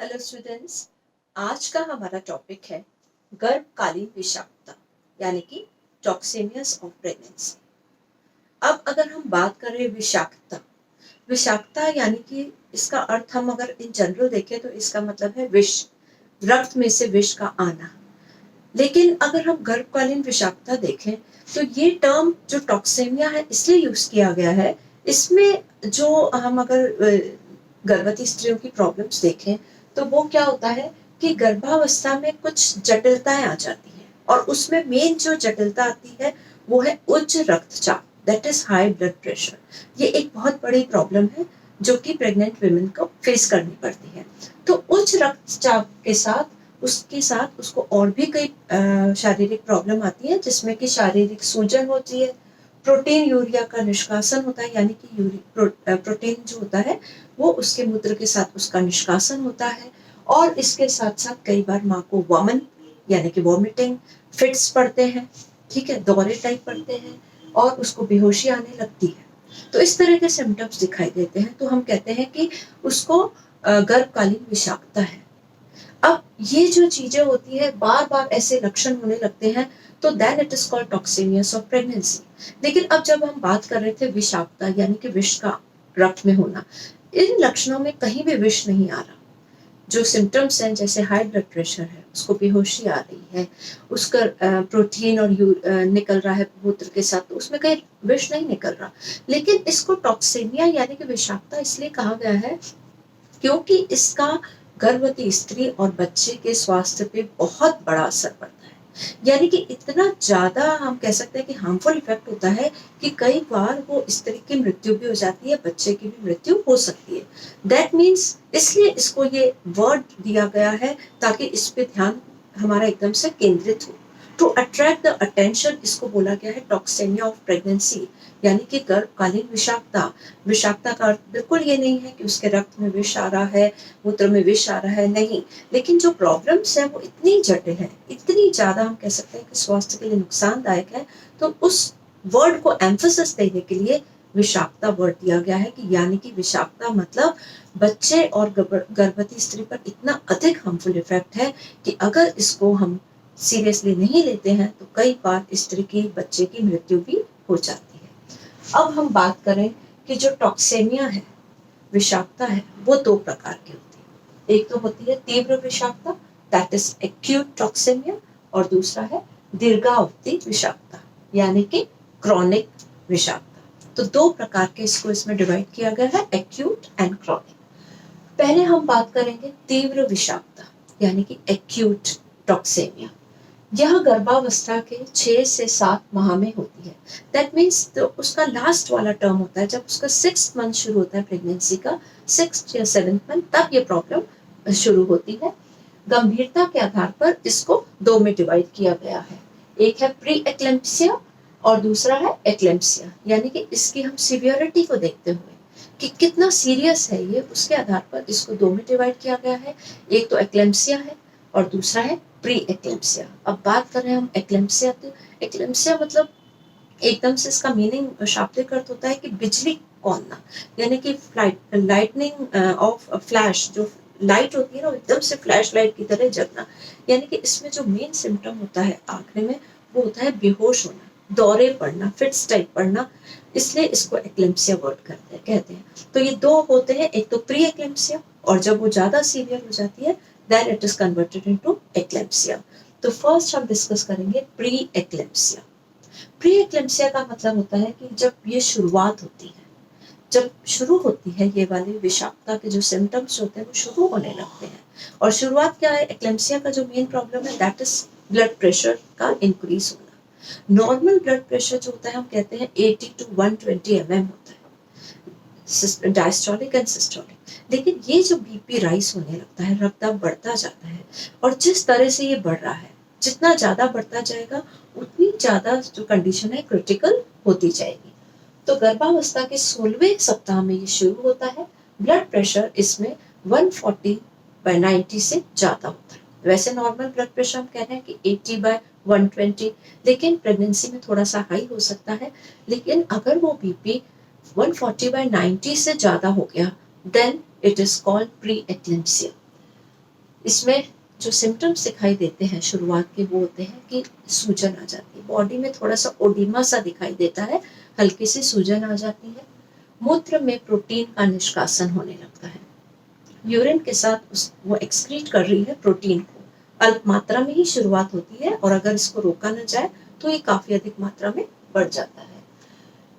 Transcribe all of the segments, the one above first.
Hello students. आज का हमारा टॉपिक है गर्भकालीन विषाक्तता यानी कि टॉक्सेमियास ऑफ प्रेगनेंसी। अब अगर हम बात करें विषाक्तता, विषाक्तता यानी कि इसका अर्थ हम अगर इन जनरल देखें तो इसका मतलब है विष, रक्त में से विष का आना। लेकिन अगर हम गर्भकालीन विषाक्तता देखें तो ये टर्म जो टॉक्सेमिया है इसलिए यूज किया गया है। इसमें जो हम अगर गर्भवती स्त्रियों की प्रॉब्लम्स देखें तो वो क्या होता है कि गर्भावस्था में कुछ जटिलताएं आ जाती हैं और उसमें मेन जो जटिलता आती है वो है उच्च रक्तचाप, that is high blood pressure. ये एक बहुत बड़ी प्रॉब्लम है जो कि प्रेग्नेंट वुमेन को फेस करनी पड़ती है। तो उच्च रक्तचाप के साथ उसको और भी कई शारीरिक प्रॉब्लम आती है जिसमें कि शारीरिक सूजन होती है, प्रोटीन यूरिया का निष्कासन होता है यानी कि प्रोटीन जो होता है वो उसके मूत्र के साथ उसका निष्कासन होता है। और इसके साथ साथ कई बार माँ को वमन यानी कि वॉमिटिंग फिट्स पड़ते हैं, ठीक है, दौरे टाइप पड़ते हैं और उसको बेहोशी आने लगती है। तो इस तरह के सिम्टम्स दिखाई देते हैं तो हम कहते हैं कि उसको गर्भकालीन विषाक्तता है। अब ये जो चीजें होती है बार बार ऐसे लक्षण होने लगते हैं तो then it is called toxaemias of pregnancy. लेकिन अब जब हम बात कर रहे थे विषाक्तता यानी कि विष का रक्त में होना, इन लक्षणों में कहीं भी विष नहीं आ रहा। जो सिम्टम्स हैं जैसे हाई ब्लड प्रेशर है, उसको बेहोशी आ रही है, उसका प्रोटीन और निकल रहा है मूत्र के साथ, तो उसमें कहीं विष नहीं निकल रहा। लेकिन इसको टॉक्सेमिया यानी कि विषाक्तता इसलिए कहा गया है क्योंकि इसका गर्भवती स्त्री और बच्चे के स्वास्थ्य पे बहुत बड़ा असर पड़ता है। यानी कि इतना ज्यादा हम कह सकते हैं कि हार्मफुल इफेक्ट होता है कि कई बार वो स्त्री की मृत्यु भी हो जाती है, बच्चे की भी मृत्यु हो सकती है। दैट मीन्स इसलिए इसको ये वर्ड दिया गया है ताकि इस पे ध्यान हमारा एकदम से केंद्रित हो। टू अट्रैक्ट द अटेंशन इसको बोला गया है टॉक्सेमिया ऑफ प्रेगनेंसी यानी कि गर्भकालीन विषाक्तता। विषाक्तता का अर्थ बिल्कुल ये नहीं है कि उसके रक्त में विष आ रहा है, मूत्र में विष आ रहा है, नहीं। लेकिन जो प्रॉब्लम्स है वो इतनी जटिल है, इतनी ज्यादा हम कह सकते हैं कि स्वास्थ्य के लिए नुकसानदायक है, तो उस वर्ड को एम्फोसिस देने के लिए विषाक्तता वर्ड दिया गया है कि यानी कि विषाक्तता मतलब बच्चे और गर्भवती स्त्री पर इतना अधिक हार्मफुल इफेक्ट है कि अगर इसको हम सीरियसली नहीं लेते हैं तो कई बार स्त्री की, बच्चे की मृत्यु भी हो जाती है। अब हम बात करें कि जो टॉक्सेमिया है, विषाक्तता है, वो दो प्रकार की होती है। एक तो होती है तीव्र विषाक्तता, दैट इज एक्यूट टॉक्सेमिया, और दूसरा है दीर्घावधि विषाक्तता यानी कि क्रॉनिक विषाक्तता। तो दो प्रकार के इसको इसमें डिवाइड किया गया है, एक्यूट एंड क्रॉनिक। पहले हम बात करेंगे तीव्र विषाक्तता यानी कि एक्यूट टॉक्सेमिया। यह गर्भावस्था के 6 से 7 माह में होती है। दैट मीन्स तो उसका लास्ट वाला टर्म होता है जब उसका 6th मंथ शुरू होता है प्रेगनेंसी का, 6th या 7th मंथ, तब ये प्रॉब्लम शुरू होती है। गंभीरता के आधार पर इसको दो में डिवाइड किया गया है, एक है प्री एक्लेम्पसिया और दूसरा है एक्लेम्पसिया। यानी कि इसकी हम सीवियरिटी को देखते हुए कि कितना सीरियस है ये, उसके आधार पर इसको दो में डिवाइड किया गया है। एक तो एक्लेम्पसिया है और दूसरा है प्री एक्लेम्पसिया। अब बात करें हम एक्लेम्पसिया, तो एक्लेम्पसिया मतलब एकदम से इसका मीनिंग शाब्दिक अर्थ होता है कि बिजली कौंधना, यानी कि लाइटनिंग ऑफ फ्लैश, जो लाइट होती है ना एकदम से फ्लैश लाइट की तरह जगना। यानी कि इसमें जो मेन सिम्टम होता है आखिरी में वो होता है बेहोश होना, दौरे पड़ना, फिट्स टाइप पड़ना, इसलिए इसको एक्लेम्पसिया वर्ड कहते हैं। तो ये दो होते हैं, एक तो प्री एक्लेम्पसिया और जब वो ज्यादा सीवियर हो जाती है then it is converted into eclampsia। तो फर्स्ट हम डिस्कस करेंगे प्री एक्लेम्पसिया। प्री एक्लेम्पसिया का मतलब होता है कि जब ये शुरुआत होती है, जब शुरू होती है ये वाली विषाक्तता के जो सिम्टम्स होते हैं वो शुरू होने लगते हैं। और शुरुआत क्या है, एक्लेम्पसिया का जो मेन प्रॉब्लम है दैट इज ब्लड प्रेशर का इंक्रीज होना। नॉर्मल ब्लड प्रेशर जो होता है हम कहते हैं 80 to 120 mm होता है, डायस्टोलिक एंड सिस्टोलिक। लेकिन ये जो बीपी राइज होने लगता है, रक्तदाब बढ़ता जाता है, और जिस तरह से ये बढ़ रहा है, जितना ज्यादा बढ़ता जाएगा उतनी ज्यादा जो कंडीशन है क्रिटिकल होती जाएगी। तो गर्भावस्था के 16वें सप्ताह में ये शुरू होता है। ब्लड प्रेशर इसमें 140/90 से ज्यादा होता है। वैसे नॉर्मल ब्लड प्रेशर हम कह रहे हैं कि 80/120, लेकिन प्रेगनेंसी में थोड़ा सा हाई हो सकता है। लेकिन अगर वो बीपी 140/90 से ज्यादा हो गया then it is called pre eclampsia. इसमें जो सिम्टम्स दिखाई देते हैं शुरुआत के वो होते हैं कि सूजन आ जाती है, बॉडी में थोड़ा सा ओडिमा सा दिखाई देता है, हल्की सी सूजन आ जाती है, मूत्र में प्रोटीन का निष्कासन होने लगता है, यूरिन के साथ वो एक्सक्रीट कर रही है प्रोटीन को, अल्प मात्रा में ही शुरुआत होती है और अगर इसको रोका न जाए तो ये काफी अधिक मात्रा में बढ़ जाता है।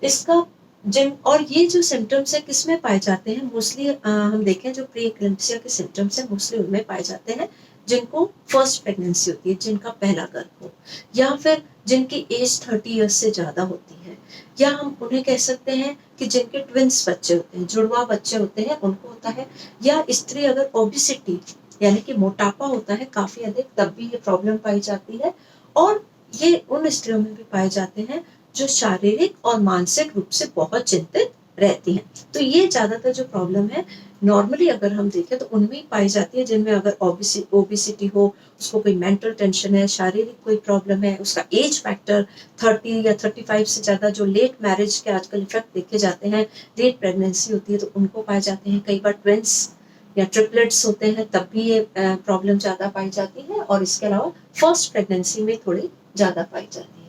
इसका जिन और ये जो सिम्टम्स है किसमें पाए जाते हैं, मोस्टली हम देखें जो प्री एक्लेम्पसिया के सिम्टम्स है मोस्टली उनमें पाए जाते हैं जिनको फर्स्ट प्रेगनेंसी होती है, जिनका पहला गर्भ हो, या फिर जिनकी एज 30 ईयर्स से ज्यादा होती है, या हम उन्हें कह सकते हैं कि जिनके ट्विंस बच्चे होते हैं, जुड़वा बच्चे होते हैं, उनको होता है, या स्त्री अगर ओबिसिटी यानी कि मोटापा होता है काफी अधिक तब भी ये प्रॉब्लम पाई जाती है, और ये उन स्त्रियों में भी पाए जाते हैं जो शारीरिक और मानसिक रूप से बहुत चिंतित रहती हैं। तो ये ज्यादातर जो प्रॉब्लम है नॉर्मली अगर हम देखें तो उनमें ही पाई जाती है, जिनमें अगर ओबिसिटी हो, उसको कोई मेंटल टेंशन है, शारीरिक कोई प्रॉब्लम है, उसका एज फैक्टर 30 या 35 से ज्यादा, जो लेट मैरिज के आजकल इफेक्ट देखे जाते हैं, लेट प्रेगनेंसी होती है तो उनको पाए जाते हैं, कई बार ट्विंस या ट्रिपलेट्स होते हैं तब भी ये प्रॉब्लम ज्यादा पाई जाती है, और इसके अलावा फर्स्ट प्रेगनेंसी में थोड़ी ज्यादा पाई जाती है।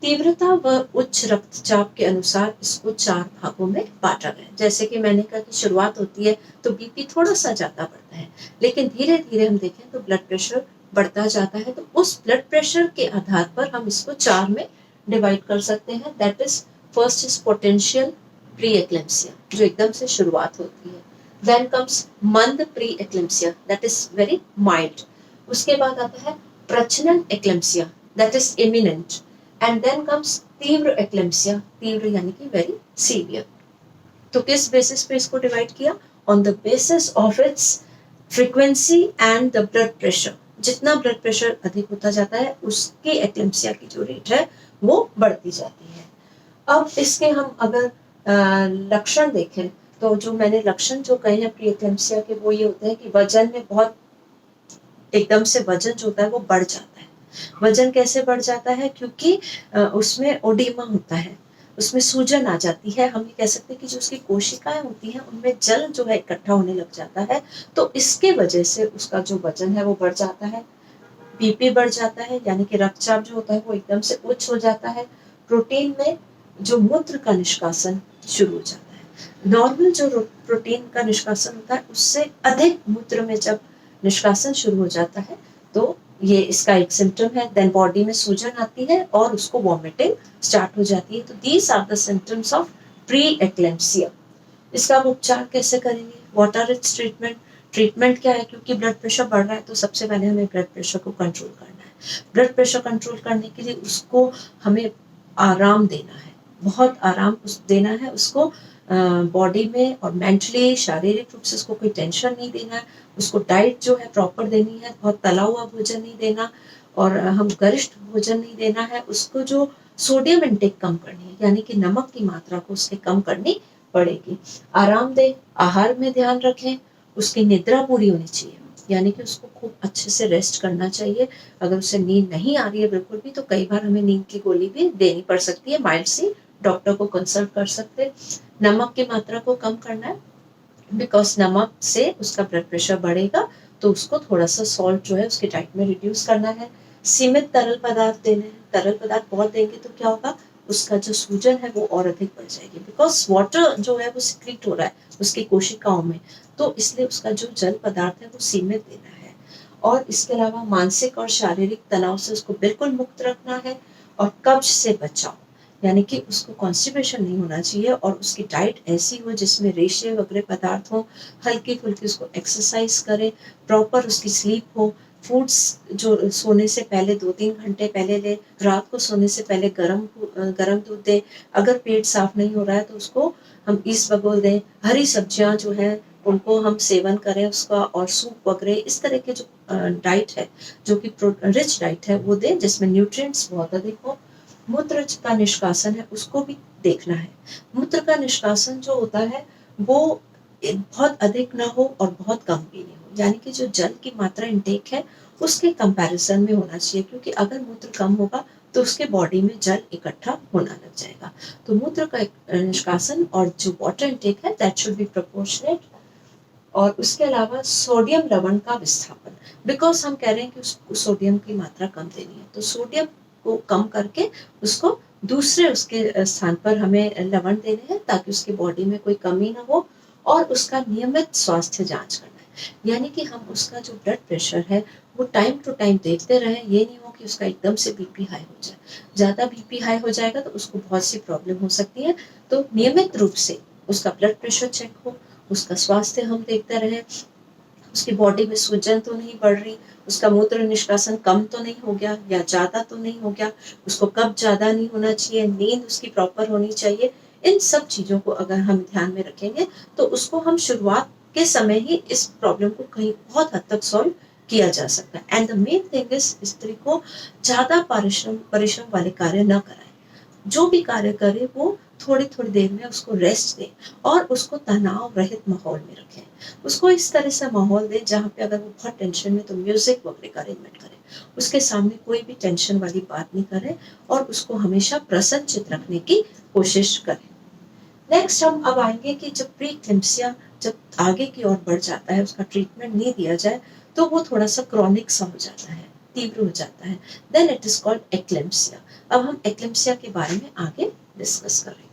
तीव्रता व उच्च रक्तचाप के अनुसार इसको 4 भागों में बांटा गया, जैसे कि मैंने कहा कि शुरुआत होती है तो बीपी थोड़ा सा ज्यादा बढ़ता है, लेकिन धीरे धीरे हम देखें तो ब्लड प्रेशर बढ़ता जाता है, तो उस ब्लड प्रेशर के आधार पर हम इसको 4 में डिवाइड कर सकते हैं। That is first is potential pre eclampsia, जो एकदम से शुरुआत होती है, देन कम्स मंद pre eclampsia, that is very mild, उसके बाद आता है प्रचलन eclampsia, that is imminent, and then comes तीव्र एक्लेम्पसिया, तीव्र यानी कि वेरी सीवियर। तो किस बेसिस पे इसको डिवाइड किया, on the basis of its frequency and the blood pressure, जितना ब्लड प्रेशर अधिक होता जाता है उसकी एक्लेम्पसिया की जो रेट है वो बढ़ती जाती है। अब इसके हम अगर लक्षण देखें तो जो मैंने लक्षण जो कहे हैं प्री एक्लेम्पसिया के वो ये होते हैं कि वजन में बहुत एकदम से वजन जो होता है वो बढ़ जाता है। वजन कैसे बढ़ जाता है, क्योंकि उसमें ओडिमा होता है, उसमें सूजन आ जाती है, हम ये कह सकते हैं कि जो उसकी कोशिकाएं होती हैं उनमें जल जो है इकट्ठा होने लग जाता है, तो इसके वजह से उसका जो वजन है वो बढ़ जाता है, बीपी बढ़ जाता है, यानी कि रक्तचाप जो होता है वो एकदम से उच्च हो जाता है, प्रोटीन में जो मूत्र का निष्कासन शुरू हो जाता है, नॉर्मल जो प्रोटीन का निष्कासन होता है उससे अधिक मूत्र में जब निष्कासन शुरू हो जाता है तो ये इसका एक सिम्टम है। देन बॉडी में सूजन आती है और उसको वॉमिटिंग स्टार्ट हो जाती है। तो these are the symptoms of pre eclampsia. इसका हम उपचार कैसे करेंगे, what are its treatment, treatment क्या है, क्योंकि ब्लड प्रेशर बढ़ रहा है तो सबसे पहले हमें ब्लड प्रेशर को कंट्रोल करना है। ब्लड प्रेशर कंट्रोल करने के लिए उसको हमें आराम देना है, बहुत आराम देना है उसको, बॉडी में और मेंटली शारीरिक रूप से उसको कोई टेंशन नहीं देना है, उसको डाइट जो है प्रॉपर देनी है, बहुत तला हुआ भोजन नहीं देना, और हम गरिष्ठ भोजन नहीं देना है, उसको जो सोडियम इंटेक कम करनी है, यानी कि नमक की मात्रा को उसके कम करनी पड़ेगी, आराम दे, आहार में ध्यान रखें, उसकी निद्रा पूरी होनी चाहिए, यानी कि उसको खूब अच्छे से रेस्ट करना चाहिए। अगर उसे नींद नहीं आ रही है बिल्कुल भी तो कई बार हमें नींद की गोली भी देनी पड़ सकती है, माइल्ड सी, डॉक्टर को कंसल्ट कर सकते हैं। नमक की मात्रा को कम करना है, बिकॉज नमक से उसका ब्लड प्रेशर बढ़ेगा, तो उसको थोड़ा सा सॉल्ट जो है उसके डाइट में रिड्यूस करना है। सीमित तरल पदार्थ देने हैं, तरल पदार्थ बहुत देंगे तो क्या होगा, उसका जो सूजन है वो और अधिक बढ़ जाएगी, बिकॉज वाटर जो है वो सिक्रीट हो रहा है उसकी कोशिकाओं में, तो इसलिए उसका जो जल पदार्थ है वो सीमित देना है। और इसके अलावा मानसिक और शारीरिक तनाव से उसको बिल्कुल मुक्त रखना है, और कब्ज से बचाओ, यानी कि उसको कॉन्स्टिपेशन नहीं होना चाहिए, और उसकी डाइट ऐसी हो जिसमें रेशे वगैरह पदार्थ हो, हल्की फुल्की उसको एक्सरसाइज करे, प्रॉपर उसकी स्लीप हो, फूड्स जो सोने से पहले 2-3 घंटे पहले ले, रात को सोने से पहले गरम दूध दे, अगर पेट साफ नहीं हो रहा है तो उसको हम ईसबगोल दें, हरी सब्जियां जो है उनको हम सेवन करें उसका, और सूप वगैरह इस तरह के जो डाइट है जो कि रिच डाइट है वो दें जिसमें न्यूट्रिएंट्स बहुत अधिक हो। मूत्र का निष्कासन है उसको भी देखना है, मूत्र का निष्कासन जो होता है वो बहुत अधिक ना हो और बहुत कम भी नहीं हो, यानी कि जो जल की मात्रा इंटेक है उसके कंपैरिजन में होना चाहिए, क्योंकि अगर मूत्र कम होगा तो उसके बॉडी में जल इकट्ठा होना लग जाएगा। तो मूत्र का निष्कासन और जो वाटर इंटेक है दैट शुड बी प्रोपोर्शनेट और उसके अलावा सोडियम लवण का विस्थापन, बिकॉज हम कह रहे हैं कि उसको सोडियम की मात्रा कम देनी है, तो सोडियम को कम करके उसको दूसरे उसके स्थान पर हमें लवण देने हैं ताकि उसकी बॉडी में कोई कमी ना हो, और उसका नियमित स्वास्थ्य जांच करना है, यानी कि हम उसका जो ब्लड प्रेशर है वो टाइम टू टाइम देखते रहें। ये नहीं हो कि उसका एकदम से बीपी हाई हो जाए, ज़्यादा बीपी हाई हो जाएगा तो उसको बहुत सी प्रॉब्लम हो सकती है। तो नियमित रूप से उसका ब्लड प्रेशर चेक हो, उसका स्वास्थ्य हम देखते रहें, उसकी बॉडी में सूजन तो नहीं बढ़ रही, उसका मूत्र निष्कासन कम तो नहीं हो गया या ज़्यादा तो नहीं हो गया, उसको कब्ज ज़्यादा नहीं होना चाहिए, नींद उसकी प्रॉपर होनी चाहिए। इन सब चीज़ों को अगर हम ध्यान में रखेंगे तो उसको हम शुरुआत के समय ही इस प्रॉब्लम को कहीं बहुत हद तक सॉल्व किया जा सकता है। And the main thing is स्त्री को ज़्यादा परिश्रम वाले कार्य न कराएं। जो भी कार्य करे वो थोड़ी थोड़ी देर में उसको रेस्ट दें और उसको तनाव रहित माहौल में रखें। उसको इस तरह से माहौल दें जहाँ पे अगर वो बहुत टेंशन में तो म्यूजिक वगैरह का अरेंजमेंट करें, उसके सामने कोई भी टेंशन वाली बात नहीं करें और उसको हमेशा प्रसन्नचित रखने की कोशिश करें। नेक्स्ट हम अब आएंगे कि जब प्री क्लिम्सिया जब आगे की ओर बढ़ जाता है, उसका ट्रीटमेंट नहीं दिया जाए तो वो थोड़ा सा क्रॉनिक सा हो जाता है, तीव्र हो जाता है, then it is called eclampsia. अब हम एक्लेम्सिया के बारे में आगे डिस्कस करेंगे।